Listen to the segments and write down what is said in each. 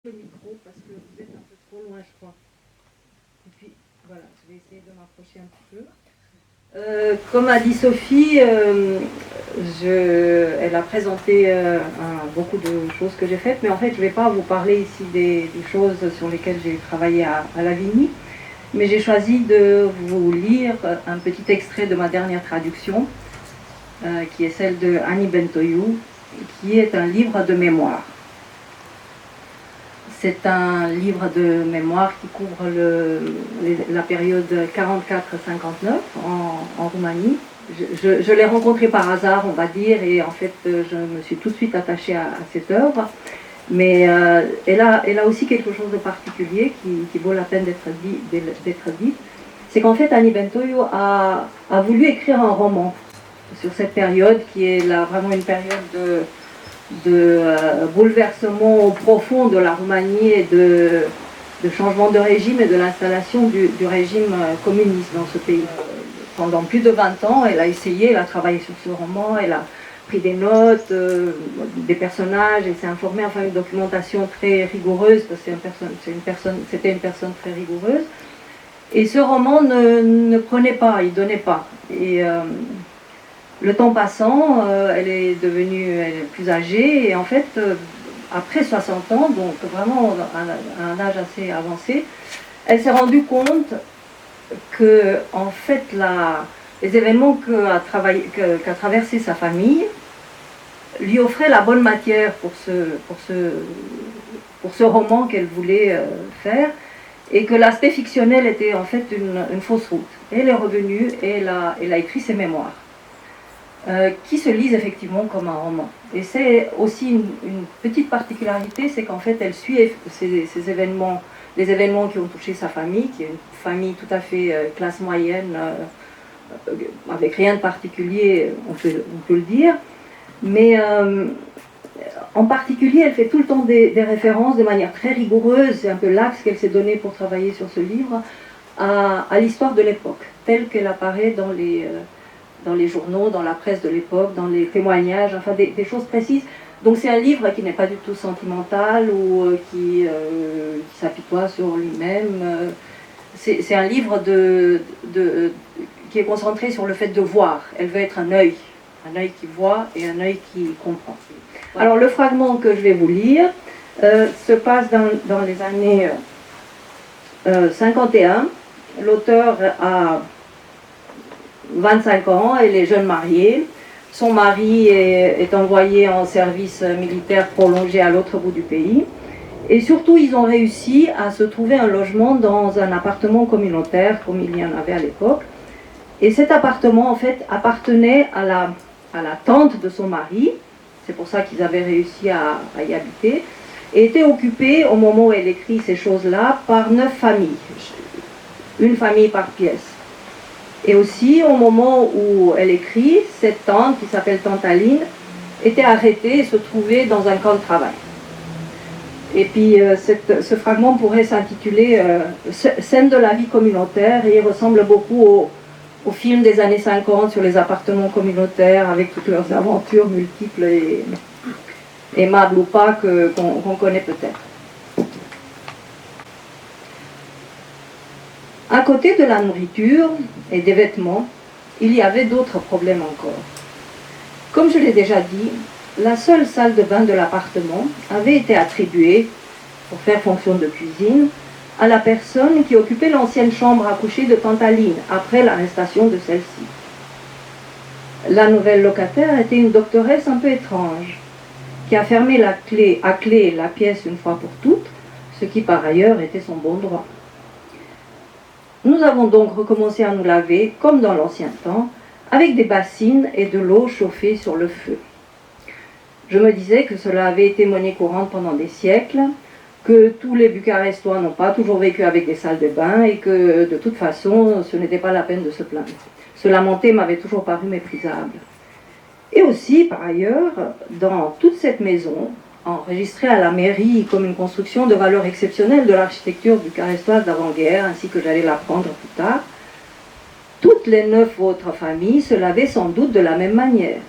le micro parce que vous êtes un peu trop loin, je crois. Et puis, voilà, je vais essayer de m'approcher un petit peu. Comme a dit Sophie, elle a présenté beaucoup de choses que j'ai faites, mais en fait, je ne vais pas vous parler ici des choses sur lesquelles j'ai travaillé à Lavigny, mais j'ai choisi de vous lire un petit extrait de ma dernière traduction, qui est celle de Annie Bentoyou, qui est un livre de mémoire. C'est un livre de mémoire qui couvre la période 44-59 en Roumanie. Je l'ai rencontrée par hasard, on va dire, et en fait, je me suis tout de suite attachée à cette œuvre. Mais elle a aussi quelque chose de particulier qui vaut la peine d'être dit. C'est qu'en fait, Annie Bentoyou a voulu écrire un roman sur cette période qui est vraiment une période de bouleversement profond de la Roumanie et de changement de régime et de l'installation du régime communiste dans ce pays. Pendant plus de 20 ans, elle a travaillé sur ce roman, elle a pris des notes, des personnages, elle s'est informée, enfin une documentation très rigoureuse, parce que c'était une personne très rigoureuse. Et ce roman ne prenait pas, il ne donnait pas. Et le temps passant, elle est plus âgée et en fait, après 60 ans, donc vraiment à un âge assez avancé, elle s'est rendue compte que en fait les événements qu'a traversé sa famille lui offraient la bonne matière pour ce roman qu'elle voulait faire, et que l'aspect fictionnel était en fait une fausse route. Et elle est revenue et elle a écrit ses mémoires. Qui se lisent effectivement comme un roman. Et c'est aussi une petite particularité, c'est qu'en fait elle suit ces événements, les événements qui ont touché sa famille, qui est une famille tout à fait classe moyenne, avec rien de particulier, on peut le dire, mais en particulier elle fait tout le temps des références de manière très rigoureuse, c'est un peu l'axe qu'elle s'est donné pour travailler sur ce livre, à l'histoire de l'époque, telle qu'elle apparaît dans les journaux, dans la presse de l'époque, dans les témoignages, enfin des choses précises. Donc c'est un livre qui n'est pas du tout sentimental ou qui s'apitoie sur lui-même. C'est un livre qui est concentré sur le fait de voir. Elle veut être un œil qui voit et un œil qui comprend. Alors le fragment que je vais vous lire se passe dans les années 51. L'auteur a 25 ans, elle est jeune mariée. Son mari est envoyé en service militaire prolongé à l'autre bout du pays. Et surtout, ils ont réussi à se trouver un logement dans un appartement communautaire, comme il y en avait à l'époque. Et cet appartement, en fait, appartenait à la tante de son mari. C'est pour ça qu'ils avaient réussi à y habiter. Et était occupé, au moment où elle écrit ces choses-là, par 9 familles. Une famille par pièce. Et aussi, au moment où elle écrit, cette tante, qui s'appelle Tante Aline, était arrêtée et se trouvait dans un camp de travail. Et puis, ce fragment pourrait s'intituler Scène de la vie communautaire, et il ressemble beaucoup au film des années 50 sur les appartements communautaires, avec toutes leurs aventures multiples et aimables ou pas, qu'on connaît peut-être. À côté de la nourriture et des vêtements, il y avait d'autres problèmes encore. Comme je l'ai déjà dit, la seule salle de bain de l'appartement avait été attribuée, pour faire fonction de cuisine, à la personne qui occupait l'ancienne chambre à coucher de Tante Aline, après l'arrestation de celle-ci. La nouvelle locataire était une doctoresse un peu étrange, qui a fermé à clé la pièce une fois pour toutes, ce qui par ailleurs était son bon droit. Nous avons donc recommencé à nous laver, comme dans l'ancien temps, avec des bassines et de l'eau chauffée sur le feu. Je me disais que cela avait été monnaie courante pendant des siècles, que tous les Bucarestois n'ont pas toujours vécu avec des salles de bain et que, de toute façon, ce n'était pas la peine de se plaindre. Se lamenter m'avait toujours paru méprisable. Et aussi, par ailleurs, dans toute cette maison, enregistrée à la mairie comme une construction de valeur exceptionnelle de l'architecture bucarestoise d'avant-guerre, ainsi que j'allais l'apprendre plus tard, toutes les 9 autres familles se lavaient sans doute de la même manière.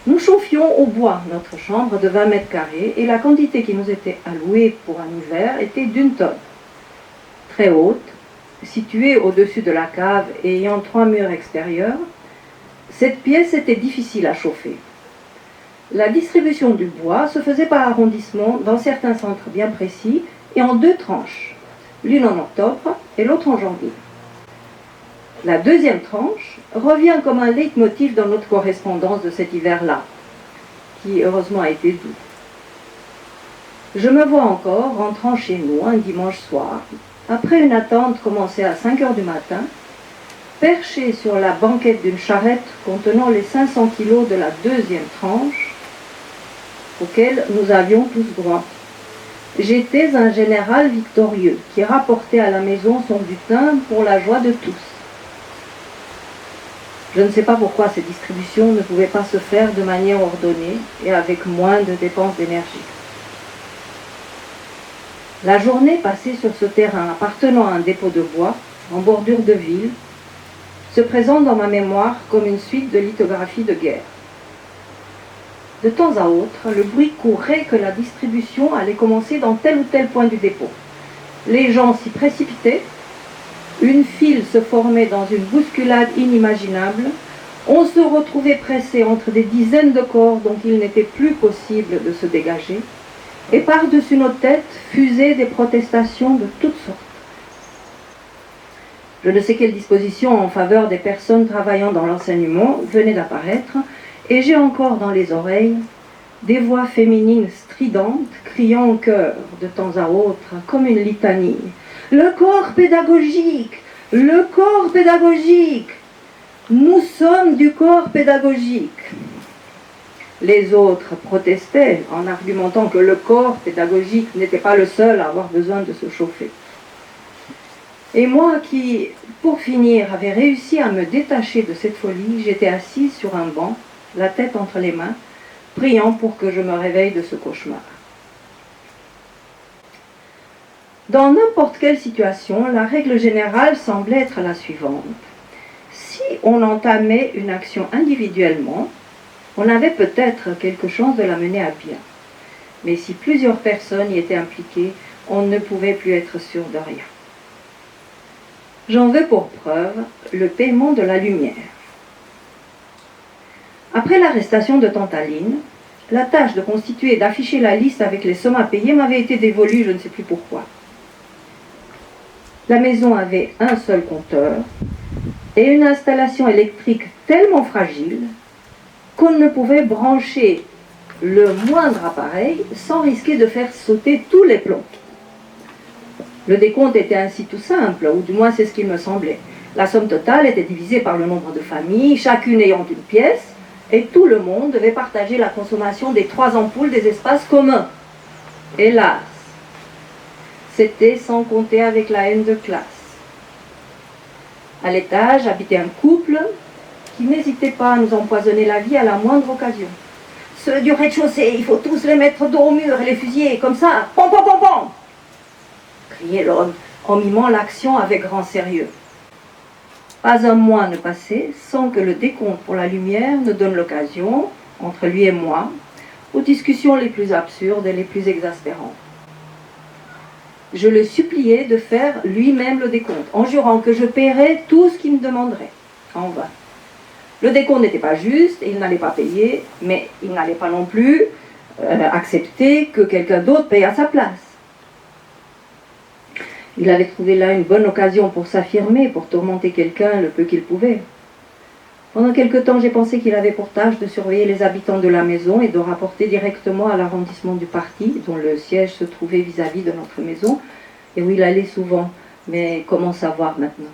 Nous chauffions au bois notre chambre de 20 mètres carrés et la quantité qui nous était allouée pour un hiver était d'1 tonne. Très haute, située au-dessus de la cave et ayant 3 murs extérieurs, cette pièce était difficile à chauffer. La distribution du bois se faisait par arrondissement dans certains centres bien précis et en 2 tranches, l'une en octobre et l'autre en janvier. La deuxième tranche revient comme un leitmotiv dans notre correspondance de cet hiver-là, qui heureusement a été doux. Je me vois encore rentrant chez nous un dimanche soir, après une attente commencée à 5 heures du matin, perché sur la banquette d'une charrette contenant les 500 kilos de la deuxième tranche, auquel nous avions tous droit. J'étais un général victorieux qui rapportait à la maison son butin pour la joie de tous. Je ne sais pas pourquoi ces distributions ne pouvaient pas se faire de manière ordonnée et avec moins de dépenses d'énergie. La journée passée sur ce terrain appartenant à un dépôt de bois, en bordure de ville, se présente dans ma mémoire comme une suite de lithographies de guerre. De temps à autre, le bruit courait que la distribution allait commencer dans tel ou tel point du dépôt. Les gens s'y précipitaient, une file se formait dans une bousculade inimaginable, on se retrouvait pressé entre des dizaines de corps dont il n'était plus possible de se dégager, et par-dessus nos têtes fusaient des protestations de toutes sortes. Je ne sais quelle disposition en faveur des personnes travaillant dans l'enseignement venait d'apparaître, et j'ai encore dans les oreilles des voix féminines stridentes criant en chœur de temps à autre comme une litanie. Le corps pédagogique, le corps pédagogique, nous sommes du corps pédagogique. Les autres protestaient en argumentant que le corps pédagogique n'était pas le seul à avoir besoin de se chauffer. Et moi qui, pour finir, avais réussi à me détacher de cette folie, j'étais assise sur un banc, la tête entre les mains, priant pour que je me réveille de ce cauchemar. Dans n'importe quelle situation, la règle générale semblait être la suivante. Si on entamait une action individuellement, on avait peut-être quelque chance de la mener à bien. Mais si plusieurs personnes y étaient impliquées, on ne pouvait plus être sûr de rien. J'en veux pour preuve le paiement de la lumière. Après l'arrestation de tante Aline, la tâche de constituer et d'afficher la liste avec les sommes à payer m'avait été dévolue, je ne sais plus pourquoi. La maison avait un seul compteur et une installation électrique tellement fragile qu'on ne pouvait brancher le moindre appareil sans risquer de faire sauter tous les plombs. Le décompte était ainsi tout simple, ou du moins c'est ce qu'il me semblait. La somme totale était divisée par le nombre de familles, chacune ayant une pièce, et tout le monde devait partager la consommation des 3 ampoules des espaces communs. Hélas, c'était sans compter avec la haine de classe. À l'étage habitait un couple qui n'hésitait pas à nous empoisonner la vie à la moindre occasion. Ceux du rez-de-chaussée, il faut tous les mettre dos au mur et les fusiller, comme ça, pom pom pom pom, criait l'homme en mimant l'action avec grand sérieux. Pas un mois ne passait sans que le décompte pour la lumière ne donne l'occasion, entre lui et moi, aux discussions les plus absurdes et les plus exaspérantes. Je le suppliais de faire lui-même le décompte, en jurant que je paierais tout ce qu'il me demanderait. En vain. Le décompte n'était pas juste, et il n'allait pas payer, mais il n'allait pas non plus accepter que quelqu'un d'autre paye à sa place. Il avait trouvé là une bonne occasion pour s'affirmer, pour tourmenter quelqu'un le peu qu'il pouvait. Pendant quelque temps, j'ai pensé qu'il avait pour tâche de surveiller les habitants de la maison et de rapporter directement à l'arrondissement du parti, dont le siège se trouvait vis-à-vis de notre maison, et où il allait souvent. Mais comment savoir maintenant?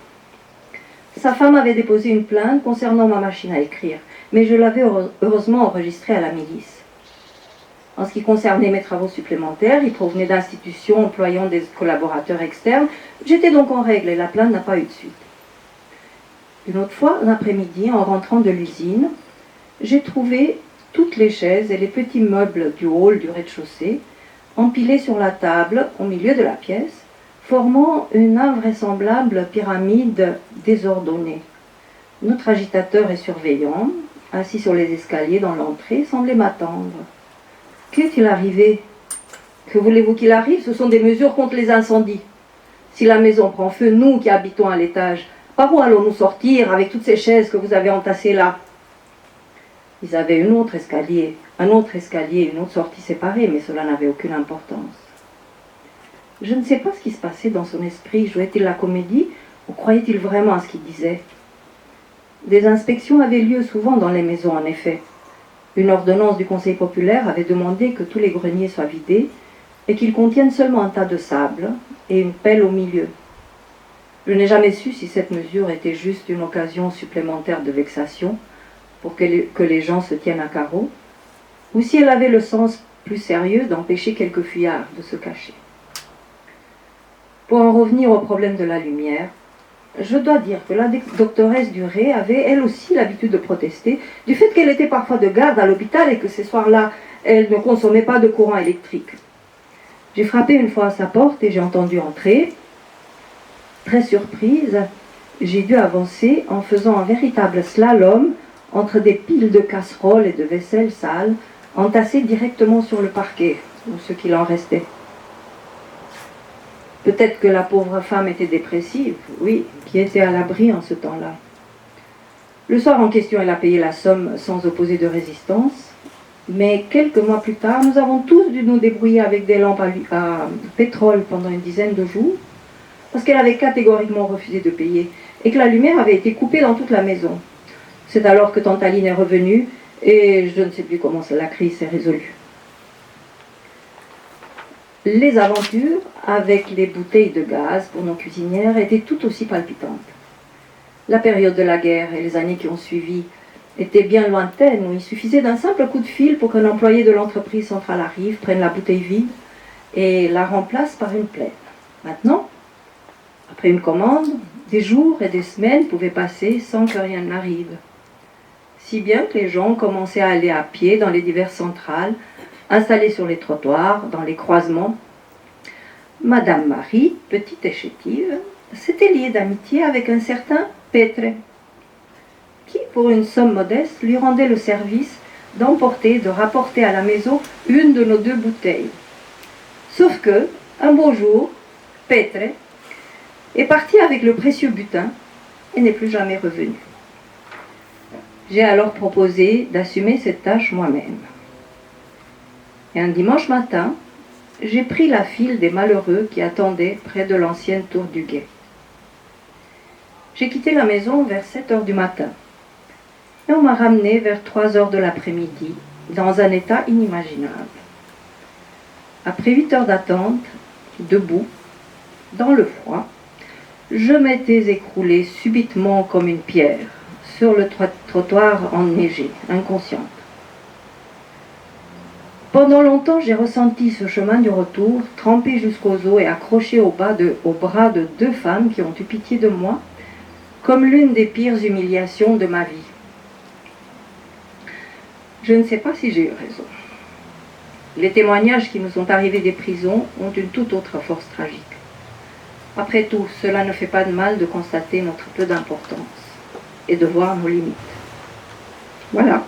Sa femme avait déposé une plainte concernant ma machine à écrire, mais je l'avais heureusement enregistrée à la milice. En ce qui concernait mes travaux supplémentaires, ils provenaient d'institutions employant des collaborateurs externes. J'étais donc en règle et la plainte n'a pas eu de suite. Une autre fois, l'après-midi, en rentrant de l'usine, j'ai trouvé toutes les chaises et les petits meubles du hall du rez-de-chaussée empilés sur la table au milieu de la pièce, formant une invraisemblable pyramide désordonnée. Notre agitateur et surveillant, assis sur les escaliers dans l'entrée, semblait m'attendre. Qu'est-il arrivé? Que voulez-vous qu'il arrive? Ce sont des mesures contre les incendies. Si la maison prend feu, nous qui habitons à l'étage, par où allons-nous sortir avec toutes ces chaises que vous avez entassées là? Ils avaient un autre escalier, une autre sortie séparée, mais cela n'avait aucune importance. Je ne sais pas ce qui se passait dans son esprit. Jouait-il la comédie ou croyait-il vraiment à ce qu'il disait? Des inspections avaient lieu souvent dans les maisons, en effet. Une ordonnance du Conseil populaire avait demandé que tous les greniers soient vidés et qu'ils contiennent seulement un tas de sable et une pelle au milieu. Je n'ai jamais su si cette mesure était juste une occasion supplémentaire de vexation pour que les gens se tiennent à carreau, ou si elle avait le sens plus sérieux d'empêcher quelques fuyards de se cacher. Pour en revenir au problème de la lumière, je dois dire que la doctoresse Duré avait elle aussi l'habitude de protester du fait qu'elle était parfois de garde à l'hôpital et que ces soirs-là, elle ne consommait pas de courant électrique. J'ai frappé une fois à sa porte et j'ai entendu entrer. Très surprise, j'ai dû avancer en faisant un véritable slalom entre des piles de casseroles et de vaisselle sale entassées directement sur le parquet, ou ce qu'il en restait. Peut-être que la pauvre femme était dépressive, oui, qui était à l'abri en ce temps-là. Le soir en question, elle a payé la somme sans opposer de résistance, mais quelques mois plus tard, nous avons tous dû nous débrouiller avec des lampes à pétrole pendant une dizaine de jours, parce qu'elle avait catégoriquement refusé de payer, et que la lumière avait été coupée dans toute la maison. C'est alors que tante Aline est revenue, et je ne sais plus comment la crise s'est résolue. Les aventures avec les bouteilles de gaz pour nos cuisinières étaient tout aussi palpitantes. La période de la guerre et les années qui ont suivi étaient bien lointaines, où il suffisait d'un simple coup de fil pour qu'un employé de l'entreprise centrale arrive, prenne la bouteille vide et la remplace par une pleine. Maintenant, après une commande, des jours et des semaines pouvaient passer sans que rien n'arrive. Si bien que les gens commençaient à aller à pied dans les diverses centrales, installés sur les trottoirs, dans les croisements. Madame Marie, petite et chétive, s'était liée d'amitié avec un certain Petre, qui, pour une somme modeste, lui rendait le service d'emporter, de rapporter à la maison une de nos 2 bouteilles. Sauf que, un beau jour, Petre est parti avec le précieux butin et n'est plus jamais revenu. J'ai alors proposé d'assumer cette tâche moi-même. Et un dimanche matin, j'ai pris la file des malheureux qui attendaient près de l'ancienne tour du guet. J'ai quitté la maison vers 7 heures du matin. Et on m'a ramené vers 3 heures de l'après-midi, dans un état inimaginable. Après 8 heures d'attente, debout, dans le froid, je m'étais écroulée subitement comme une pierre sur le trottoir enneigé, inconsciente. Pendant longtemps, j'ai ressenti ce chemin du retour, trempé jusqu'aux os et accroché au bras de 2 femmes qui ont eu pitié de moi, comme l'une des pires humiliations de ma vie. Je ne sais pas si j'ai eu raison. Les témoignages qui nous sont arrivés des prisons ont une toute autre force tragique. Après tout, cela ne fait pas de mal de constater notre peu d'importance et de voir nos limites. Voilà.